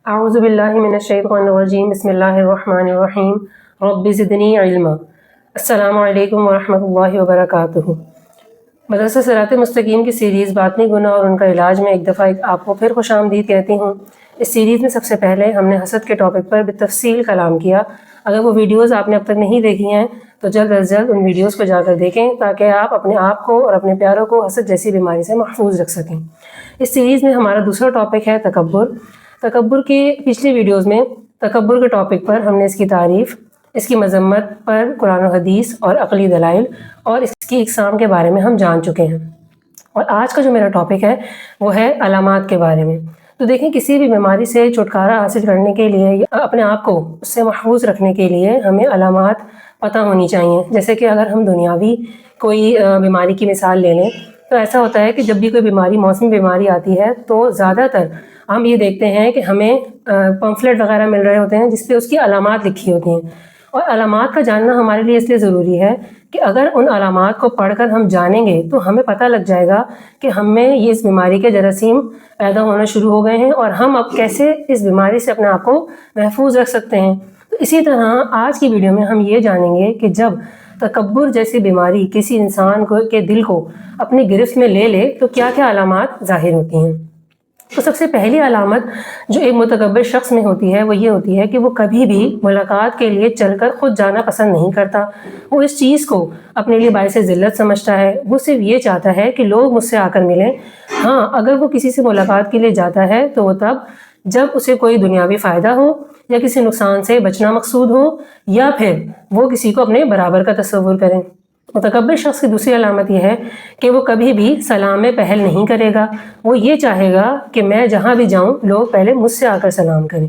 اعوذ باللہ من الشیطان الرجیم بسم اللہ الرحمن الرحیم رب زدنی علما۔ السلام علیکم ورحمۃ اللہ وبرکاتہ۔ مدرسہ صراط مستقیم کی سیریز باطنی گناہ اور ان کا علاج میں ایک دفعہ آپ کو پھر خوش آمدید کہتی ہوں۔ اس سیریز میں سب سے پہلے ہم نے حسد کے ٹاپک پر بتفصیل کلام کیا۔ اگر وہ ویڈیوز آپ نے اب تک نہیں دیکھی ہیں تو جلد از جلد ان ویڈیوز کو جا کر دیکھیں تاکہ آپ اپنے آپ کو اور اپنے پیاروں کو حسد جیسی بیماری سے محفوظ رکھ سکیں۔ اس سیریز میں ہمارا دوسرا ٹاپک ہے تکبر۔ تکبر کی پچھلی ویڈیوز میں تکبر کے ٹاپک پر ہم نے اس کی تعریف، اس کی مذمت پر قرآن و حدیث اور عقلی دلائل اور اس کی اقسام کے بارے میں ہم جان چکے ہیں۔ اور آج کا جو میرا ٹاپک ہے وہ ہے علامات کے بارے میں۔ تو دیکھیں، کسی بھی بیماری سے چھٹکارا حاصل کرنے کے لیے یا اپنے آپ کو اس سے محفوظ رکھنے کے لیے ہمیں علامات پتہ ہونی چاہیے۔ جیسے کہ اگر ہم دنیاوی کوئی بیماری کی مثال لے لیں تو ایسا ہوتا ہے کہ جب بھی کوئی بیماری، موسمی بیماری آتی ہے تو زیادہ تر ہم یہ دیکھتے ہیں کہ ہمیں پمفلٹ وغیرہ مل رہے ہوتے ہیں جس پہ اس کی علامات لکھی ہوتی ہیں، اور علامات کا جاننا ہمارے لیے اس لیے ضروری ہے کہ اگر ان علامات کو پڑھ کر ہم جانیں گے تو ہمیں پتہ لگ جائے گا کہ ہمیں یہ اس بیماری کے جراثیم پیدا ہونا شروع ہو گئے ہیں اور ہم اب کیسے اس بیماری سے اپنے آپ کو محفوظ رکھ سکتے ہیں۔ تو اسی طرح آج کی ویڈیو میں ہم یہ جانیں گے کہ جب تکبر جیسی بیماری کسی انسان کے دل کو اپنی گرفت میں لے لے تو کیا کیا علامات ظاہر ہوتی ہیں۔ تو سب سے پہلی علامت جو ایک متکبر شخص میں ہوتی ہے وہ یہ ہوتی ہے کہ وہ کبھی بھی ملاقات کے لیے چل کر خود جانا پسند نہیں کرتا۔ وہ اس چیز کو اپنے لیے باعث ذلت سمجھتا ہے۔ وہ صرف یہ چاہتا ہے کہ لوگ مجھ سے آ کر ملیں۔ ہاں، اگر وہ کسی سے ملاقات کے لیے جاتا ہے تو وہ تب جب اسے کوئی دنیاوی فائدہ ہو یا کسی نقصان سے بچنا مقصود ہو، یا پھر وہ کسی کو اپنے برابر کا تصور کریں۔ متکبر شخص کی دوسری علامت یہ ہے کہ وہ کبھی بھی سلام میں پہل نہیں کرے گا۔ وہ یہ چاہے گا کہ میں جہاں بھی جاؤں لوگ پہلے مجھ سے آ کر سلام کریں۔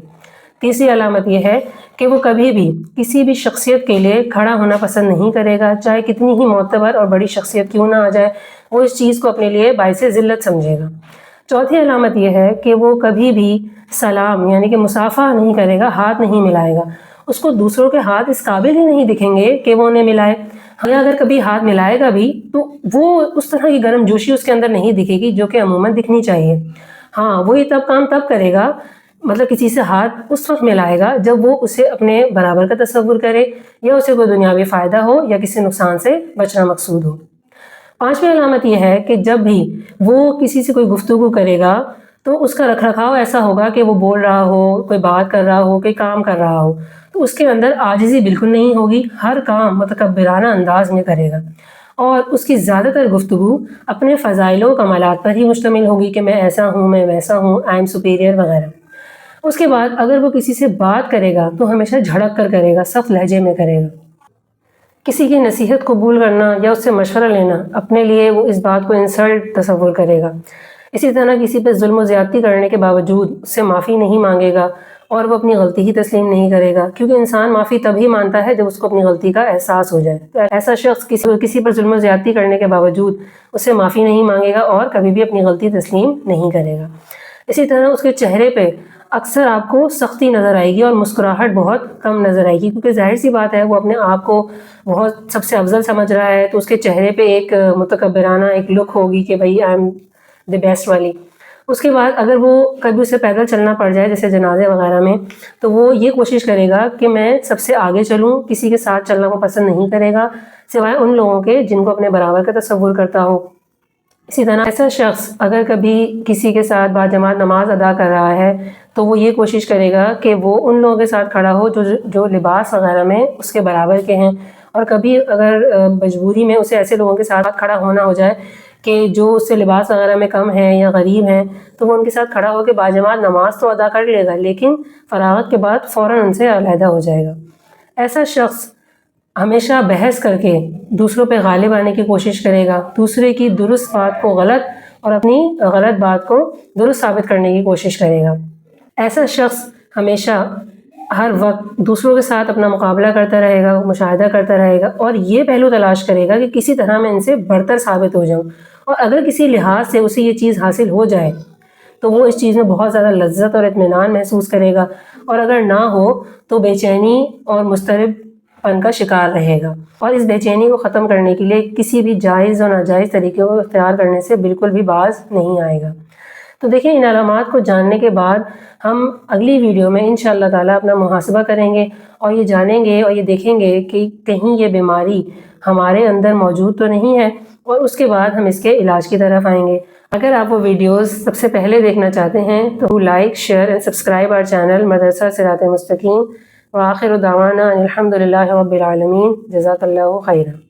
تیسری علامت یہ ہے کہ وہ کبھی بھی کسی بھی شخصیت کے لیے کھڑا ہونا پسند نہیں کرے گا، چاہے کتنی ہی معتبر اور بڑی شخصیت کیوں نہ آ جائے، وہ اس چیز کو اپنے لیے باعث ذلت سمجھے گا۔ چوتھی علامت یہ ہے کہ وہ کبھی بھی سلام یعنی کہ مصافحہ نہیں کرے گا، ہاتھ نہیں ملائے گا۔ اس کو دوسروں کے ہاتھ اس قابل ہی نہیں دکھیں گے کہ وہ انہیں ملائے، یا اگر کبھی ہاتھ ملائے گا بھی تو وہ اس طرح کی گرم جوشی اس کے اندر نہیں دکھے گی جو کہ عموماً دکھنی چاہیے۔ ہاں، وہ یہ کام تب کرے گا، مطلب کسی سے ہاتھ اس وقت ملائے گا جب وہ اسے اپنے برابر کا تصور کرے یا اسے کوئی دنیاوی فائدہ ہو یا کسی نقصان سے بچنا مقصود ہو۔ پانچویں علامت یہ ہے کہ جب بھی وہ کسی سے کوئی گفتگو کرے گا تو اس کا رکھ رکھاؤ ایسا ہوگا کہ وہ بول رہا ہو، کوئی بات کر رہا ہو، کوئی کام کر رہا ہو تو اس کے اندر عاجزی بالکل نہیں ہوگی، ہر کام متکبرانہ انداز میں کرے گا، اور اس کی زیادہ تر گفتگو اپنے فضائل و کمالات پر ہی مشتمل ہوگی کہ میں ایسا ہوں، میں ویسا ہوں، آئی ایم سپیریئر وغیرہ۔ اس کے بعد اگر وہ کسی سے بات کرے گا تو ہمیشہ جھڑک کر کرے گا، سخت لہجے میں کرے گا۔ کسی کی نصیحت قبول کرنا یا اس سے مشورہ لینا اپنے لیے وہ اس بات کو انسلٹ تصور کرے گا۔ اسی طرح کسی پہ ظلم و زیادتی کرنے کے باوجود اس سے معافی نہیں مانگے گا اور وہ اپنی غلطی ہی تسلیم نہیں کرے گا، کیونکہ انسان معافی تب ہی مانتا ہے جب اس کو اپنی غلطی کا احساس ہو جائے۔ تو ایسا شخص کسی پر ظلم و زیادتی کرنے کے باوجود اس سے معافی نہیں مانگے گا اور کبھی بھی اپنی غلطی تسلیم نہیں کرے گا۔ اسی طرح اس کے چہرے پہ اکثر آپ کو سختی نظر آئے گی اور مسکراہٹ بہت کم نظر آئے گی، کیونکہ ظاہر سی بات ہے وہ اپنے آپ کو بہت سب سے افضل سمجھ رہا ہے، تو اس کے چہرے پہ ایک متکبرانہ ایک لک ہوگی کہ بھائی آئی ایم دی بیسٹ والی۔ اس کے بعد اگر وہ کبھی اسے پیدل چلنا پڑ جائے جیسے جنازے وغیرہ میں تو وہ یہ کوشش کرے گا کہ میں سب سے آگے چلوں، کسی کے ساتھ چلنا وہ پسند نہیں کرے گا سوائے ان لوگوں کے جن کو اپنے برابر کا تصور کرتا ہو۔ اسی طرح ایسا شخص اگر کبھی کسی کے ساتھ باجماعت نماز ادا کر رہا ہے تو وہ یہ کوشش کرے گا کہ وہ ان لوگوں کے ساتھ کھڑا ہو جو لباس وغیرہ میں اس کے برابر کے ہیں، اور کبھی اگر مجبوری میں اسے ایسے لوگوں کے ساتھ کھڑا ہونا ہو جائے کہ جو اس سے لباس وغیرہ میں کم ہیں یا غریب ہیں تو وہ ان کے ساتھ کھڑا ہو کے باجماعت نماز تو ادا کر لے گا لیکن فراغت کے بعد فوراً ان سے علیحدہ ہو جائے گا۔ ایسا شخص ہمیشہ بحث کر کے دوسروں پہ غالب آنے کی کوشش کرے گا، دوسرے کی درست بات کو غلط اور اپنی غلط بات کو درست ثابت کرنے کی کوشش کرے گا۔ ایسا شخص ہمیشہ ہر وقت دوسروں کے ساتھ اپنا مقابلہ کرتا رہے گا، مشاہدہ کرتا رہے گا اور یہ پہلو تلاش کرے گا کہ کسی طرح میں ان سے برتر ثابت ہو جاؤں، اور اگر کسی لحاظ سے اسے یہ چیز حاصل ہو جائے تو وہ اس چیز میں بہت زیادہ لذت اور اطمینان محسوس کرے گا، اور اگر نہ ہو تو بے چینی اور مضطرب پن کا شکار رہے گا، اور اس بے چینی کو ختم کرنے کے لیے کسی بھی جائز اور ناجائز طریقے کو اختیار کرنے سے بالکل بھی باز نہیں آئے گا۔ تو دیکھیں ان علامات کو جاننے کے بعد ہم اگلی ویڈیو میں انشاءاللہ تعالیٰ اپنا محاسبہ کریں گے اور یہ جانیں گے اور یہ دیکھیں گے کہ کہیں یہ بیماری ہمارے اندر موجود تو نہیں ہے، اور اس کے بعد ہم اس کے علاج کی طرف آئیں گے۔ اگر آپ وہ ویڈیوز سب سے پہلے دیکھنا چاہتے ہیں تو like, share and subscribe our channel Madrasa Sirat مستقیم۔ وآخر دعوانا الحمد للہ رب العالمین۔ جزاک اللہ خیرا۔